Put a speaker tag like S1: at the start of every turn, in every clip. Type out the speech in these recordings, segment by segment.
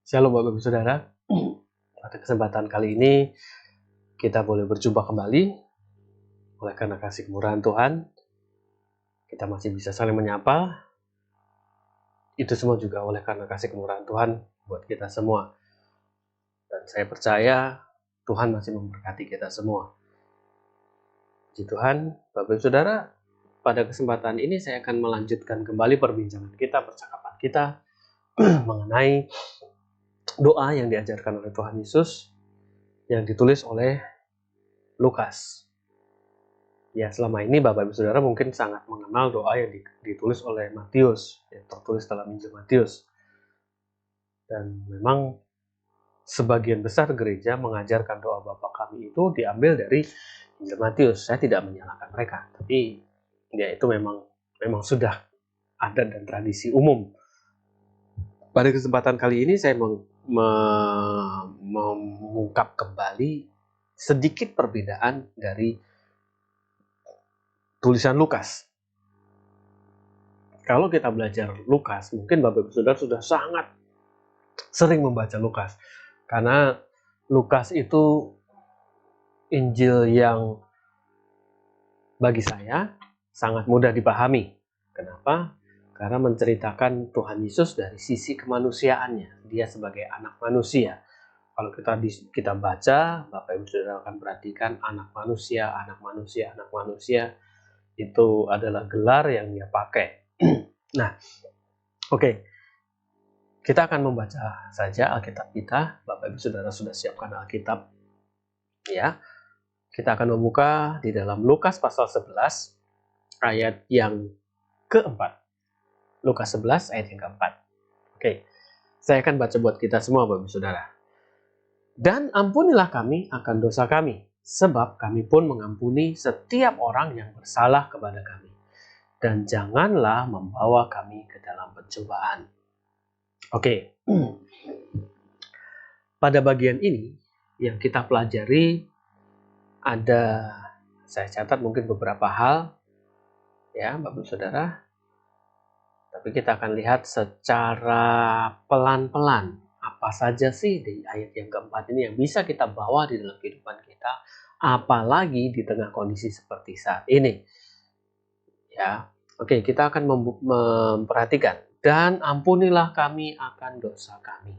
S1: Shalom Bapak Ibu Saudara. Pada kesempatan kali ini kita boleh berjumpa kembali. Oleh karena kasih kemurahan Tuhan, kita masih bisa saling menyapa. Itu semua juga oleh karena kasih kemurahan Tuhan buat kita semua. Dan saya percaya Tuhan masih memberkati kita semua. Puji Tuhan, Bapak Ibu Saudara, pada kesempatan ini saya akan melanjutkan kembali perbincangan kita, percakapan kita mengenai doa yang diajarkan oleh Tuhan Yesus yang ditulis oleh Lukas. Ya, selama ini Bapak Ibu Saudara mungkin sangat mengenal doa yang ditulis oleh Matius, yang tertulis dalam Injil Matius. Dan memang sebagian besar gereja mengajarkan doa Bapa Kami itu diambil dari Injil Matius. Saya tidak menyalahkan mereka, tapi ya itu memang sudah ada dan tradisi umum. Pada kesempatan kali ini saya mengungkap kembali sedikit perbedaan dari tulisan Lukas. Kalau kita belajar Lukas, mungkin Bapak Ibu Saudara sudah sangat sering membaca Lukas. Karena Lukas itu Injil yang bagi saya sangat mudah dipahami. Kenapa? Karena menceritakan Tuhan Yesus dari sisi kemanusiaannya. Dia sebagai anak manusia. Kalau kita baca, Bapak Ibu Saudara akan perhatikan anak manusia itu adalah gelar yang dia pakai. Nah, oke. Kita akan membaca saja Alkitab kita. Bapak Ibu Saudara sudah siapkan Alkitab. Ya. Kita akan membuka di dalam Lukas pasal 11 ayat yang keempat. Lukas 11 ayat yang keempat. Oke. Saya akan baca buat kita semua Bapak Ibu Saudara. Dan ampunilah kami akan dosa kami, sebab kami pun mengampuni setiap orang yang bersalah kepada kami. Dan janganlah membawa kami ke dalam pencobaan. Oke. Pada bagian ini yang kita pelajari ada, saya catat mungkin beberapa hal ya Bapak Saudara. Tapi kita akan lihat secara pelan-pelan apa saja sih di ayat yang keempat ini yang bisa kita bawa di dalam kehidupan kita, apalagi di tengah kondisi seperti saat ini. Ya, oke, kita akan memperhatikan. Dan ampunilah kami akan dosa kami.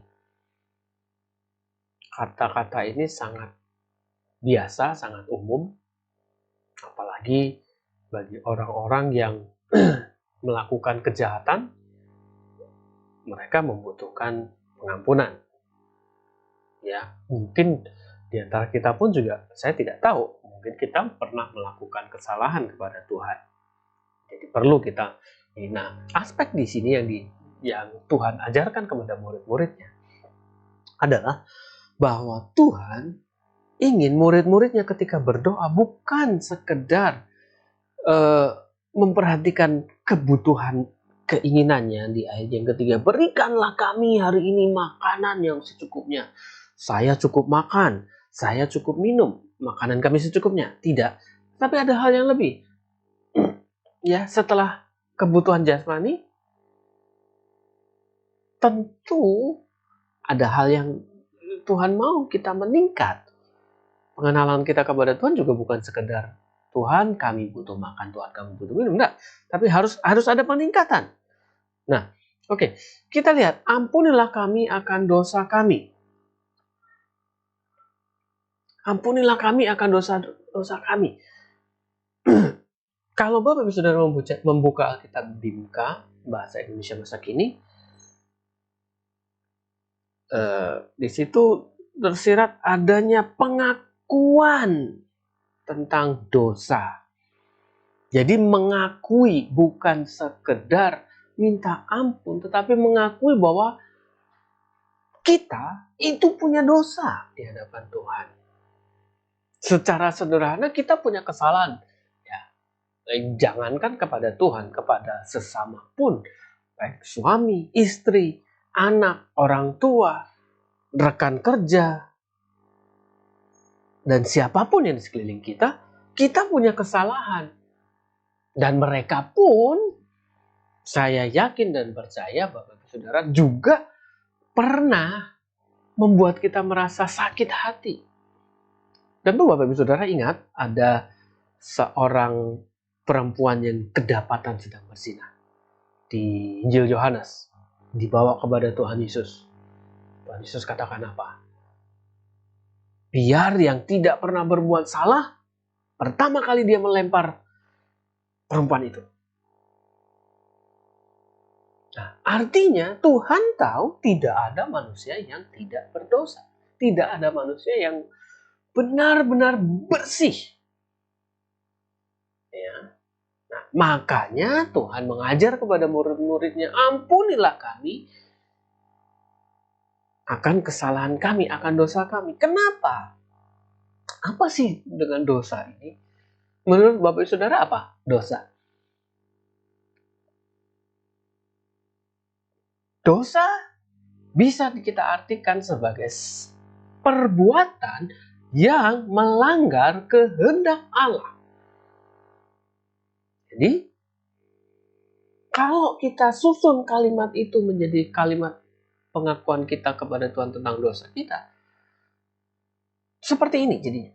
S1: Kata-kata ini sangat biasa, sangat umum. Apalagi bagi orang-orang yang melakukan kejahatan, mereka membutuhkan pengampunan. Ya, mungkin di antara kita pun juga, saya tidak tahu, mungkin kita pernah melakukan kesalahan kepada Tuhan. Jadi perlu kita. Nah, aspek di sini yang Tuhan ajarkan kepada murid-muridnya adalah bahwa Tuhan ingin murid-muridnya ketika berdoa bukan sekedar memperhatikan kebutuhan keinginannya di ayat yang ketiga. Berikanlah kami hari ini makanan yang secukupnya. Saya cukup makan, saya cukup minum, makanan kami secukupnya. Tidak, tapi ada hal yang lebih. Ya, setelah kebutuhan jasmani, tentu ada hal yang Tuhan mau kita meningkat. Pengenalan kita kepada Tuhan juga bukan sekedar Tuhan kami butuh makan, Tuhan kami butuh minum, enggak. Tapi harus ada peningkatan. Nah, oke, kita lihat, ampunilah kami akan dosa kami. Ampunilah kami akan dosa kami. Kalau Bapak Ibu Saudara membuka Alkitab Bimka, bahasa Indonesia masa kini, di situ tersirat adanya pengakuan tentang dosa. Jadi mengakui, bukan sekedar minta ampun, tetapi mengakui bahwa kita itu punya dosa di hadapan Tuhan. Secara sederhana kita punya kesalahan. Ya, jangankan kepada Tuhan, kepada sesama pun, baik suami, istri, anak, orang tua, rekan kerja, dan siapapun yang di sekeliling kita punya kesalahan. Dan mereka pun, saya yakin dan percaya Bapak Saudara juga pernah membuat kita merasa sakit hati. Dan Bapak Ibu Saudara ingat, ada seorang perempuan yang kedapatan sedang berzina. Di Injil Yohanes, dibawa kepada Tuhan Yesus. Tuhan Yesus katakan apa? Biar yang tidak pernah berbuat salah, pertama kali dia melempar perempuan itu. Nah, artinya Tuhan tahu tidak ada manusia yang tidak berdosa. Tidak ada manusia yang benar-benar bersih. Ya. Nah, makanya Tuhan mengajar kepada murid-muridnya, ampunilah kami akan kesalahan kami, akan dosa kami. Kenapa? Apa sih dengan dosa ini? Menurut Bapak Ibu Saudara apa dosa? Dosa bisa kita artikan sebagai perbuatan yang melanggar kehendak Allah. Jadi, kalau kita susun kalimat itu menjadi kalimat pengakuan kita kepada Tuhan tentang dosa kita, seperti ini jadinya.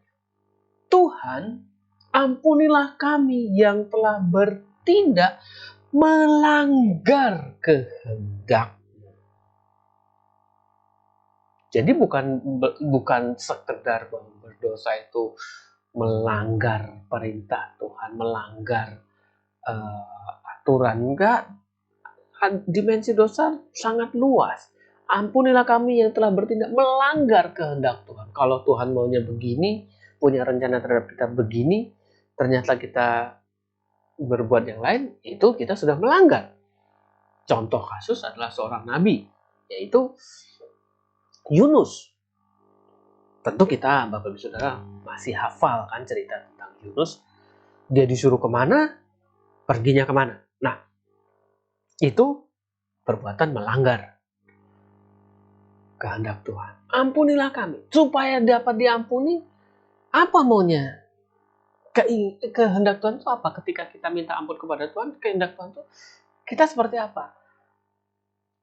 S1: Tuhan, ampunilah kami yang telah bertindak melanggar kehendak. Jadi bukan sekedar berdosa itu melanggar perintah Tuhan, melanggar aturan. Enggak, dimensi dosa sangat luas. Ampunilah kami yang telah bertindak melanggar kehendak Tuhan. Kalau Tuhan maunya begini, punya rencana terhadap kita begini, ternyata kita berbuat yang lain, itu kita sudah melanggar. Contoh kasus adalah seorang nabi, yaitu Yunus. Tentu kita, Bapak Ibu Saudara, masih hafal kan cerita tentang Yunus. Dia disuruh kemana, perginya kemana. Nah, itu perbuatan melanggar kehendak Tuhan. Ampunilah kami. Supaya dapat diampuni, apa maunya? Kehendak Tuhan itu apa? Ketika kita minta ampun kepada Tuhan, kehendak Tuhan itu kita seperti apa?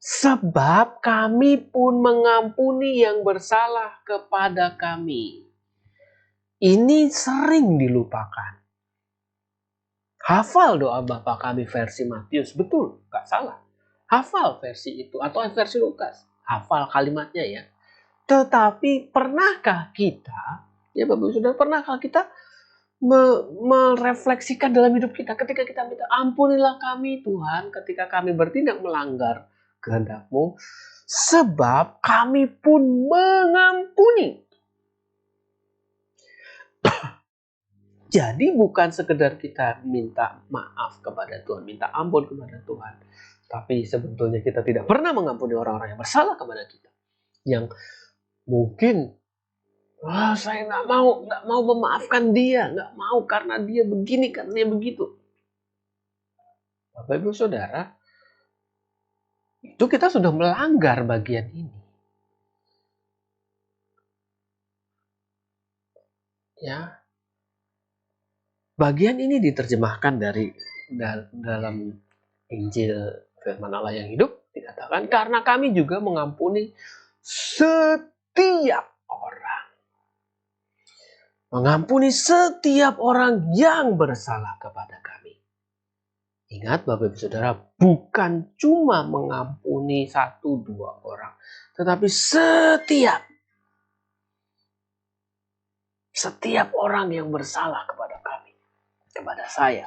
S1: Sebab kami pun mengampuni yang bersalah kepada kami. Ini sering dilupakan. Hafal doa Bapa kami versi Matius, betul, gak salah. Hafal versi itu, atau versi Lukas. Hafal kalimatnya ya. Tetapi pernahkah kita, ya Bapak Ibu Saudara, pernahkah kita merefleksikan dalam hidup kita ketika kita minta ampunilah kami Tuhan ketika kami bertindak melanggar kehendak-Mu, sebab kami pun mengampuni. Jadi bukan sekedar kita minta maaf kepada Tuhan, minta ampun kepada Tuhan, tapi sebetulnya kita tidak pernah mengampuni orang-orang yang bersalah kepada kita. Yang mungkin saya nggak mau memaafkan dia, nggak mau karena dia begini, karena dia begitu. Bapak Ibu Saudara, itu kita sudah melanggar bagian ini. Ya. Bagian ini diterjemahkan dalam Injil Firman Allah yang hidup, dikatakan karena kami juga mengampuni setiap orang. Mengampuni setiap orang yang bersalah kepada kami. Ingat Bapak Ibu Saudara, bukan cuma mengampuni 1-2 orang, tetapi setiap orang yang bersalah kepada kami, kepada saya.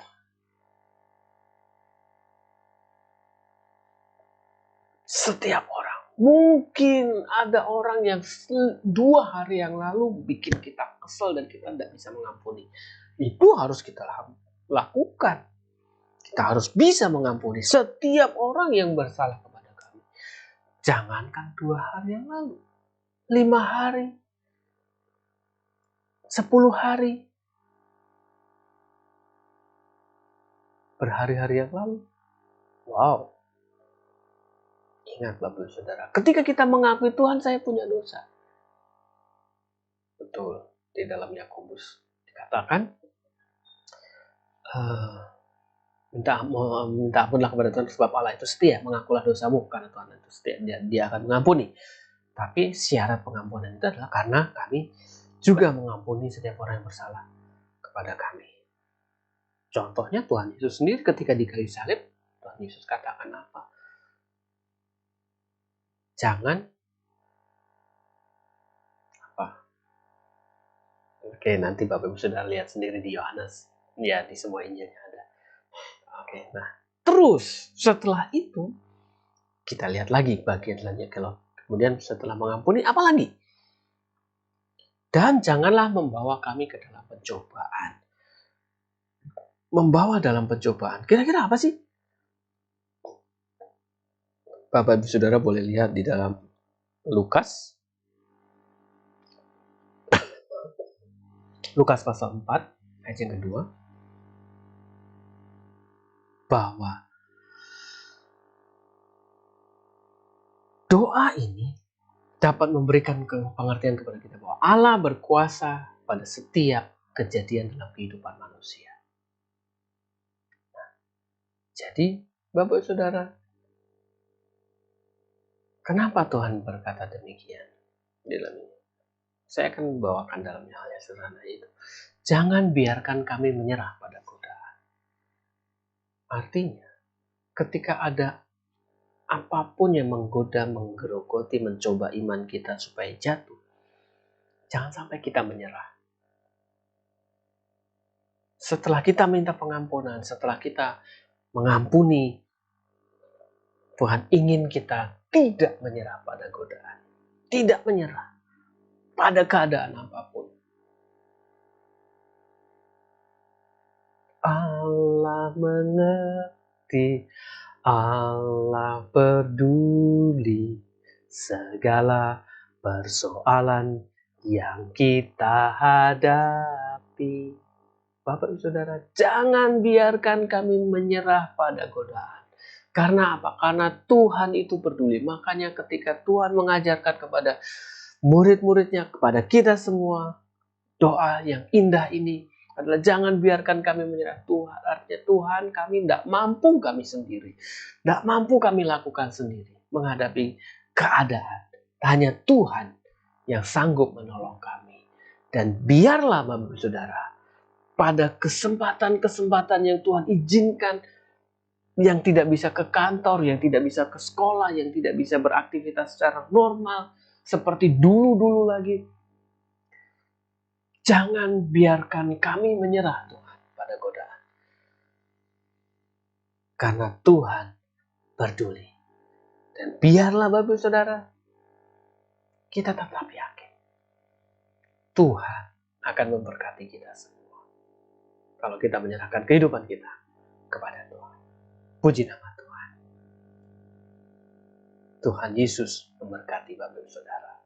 S1: Setiap orang. Mungkin ada orang yang 2 hari yang lalu bikin kita kesel dan kita tidak bisa mengampuni. Itu harus kita lakukan. Kita harus bisa mengampuni setiap orang yang bersalah kepada kami. Jangankan 2 hari yang lalu, 5 hari, 10 hari, berhari-hari yang lalu. Wow. Ingat Bapak Saudara, ketika kita mengakui Tuhan saya punya dosa. Betul, di dalam Yakobus dikatakan, minta ampunlah kepada Tuhan sebab Allah itu setia, mengakulah dosamu karena Tuhan itu setia, dia akan mengampuni. Tapi syarat pengampunan itu adalah karena kami juga mengampuni setiap orang yang bersalah kepada kami. Contohnya Tuhan Yesus sendiri ketika di kayu salib, Tuhan Yesus katakan apa? Jangan apa? Oke, nanti Bapak Ibu sudah lihat sendiri di Yohanes. Ya, di semua Injilnya ada. Oke, nah terus setelah itu kita lihat lagi bagian selanjutnya. Kemudian setelah mengampuni apa lagi? Dan janganlah membawa kami ke dalam pencobaan. Membawa dalam pencobaan. Kira-kira apa sih? Bapak Ibu Saudara boleh lihat di dalam Lukas. Lukas pasal 4 ayat yang kedua. Bahwa doa ini dapat memberikan pengertian kepada kita bahwa Allah berkuasa pada setiap kejadian dalam kehidupan manusia. Jadi, Bapak Saudara, kenapa Tuhan berkata demikian di dalam ini? Saya akan membawakan dalamnya hal yang sederhana itu. Jangan biarkan kami menyerah pada godaan. Artinya, ketika ada apapun yang menggoda, menggerogoti, mencoba iman kita supaya jatuh, jangan sampai kita menyerah. Setelah kita minta pengampunan, setelah kita mengampuni, Tuhan ingin kita tidak menyerah pada godaan. Tidak menyerah pada keadaan apapun. Allah mengerti, Allah peduli segala persoalan yang kita hadapi. Bapak Ibu Saudara, jangan biarkan kami menyerah pada godaan. Karena apa? Karena Tuhan itu peduli. Makanya ketika Tuhan mengajarkan kepada murid-muridnya, kepada kita semua, doa yang indah ini adalah jangan biarkan kami menyerah. Tuhan, artinya Tuhan, kami tidak mampu kami sendiri. Tidak mampu kami lakukan sendiri menghadapi keadaan. Hanya Tuhan yang sanggup menolong kami. Dan biarlah Bapak Saudara, pada kesempatan-kesempatan yang Tuhan izinkan, yang tidak bisa ke kantor, yang tidak bisa ke sekolah, yang tidak bisa beraktivitas secara normal, seperti dulu-dulu lagi, jangan biarkan kami menyerah Tuhan pada godaan. Karena Tuhan peduli. Dan biarlah Bapak Saudara, kita tetap yakin Tuhan akan memberkati kita semua. Kalau kita menyerahkan kehidupan kita kepada Tuhan. Puji nama Tuhan. Tuhan Yesus memberkati Bapak Saudara.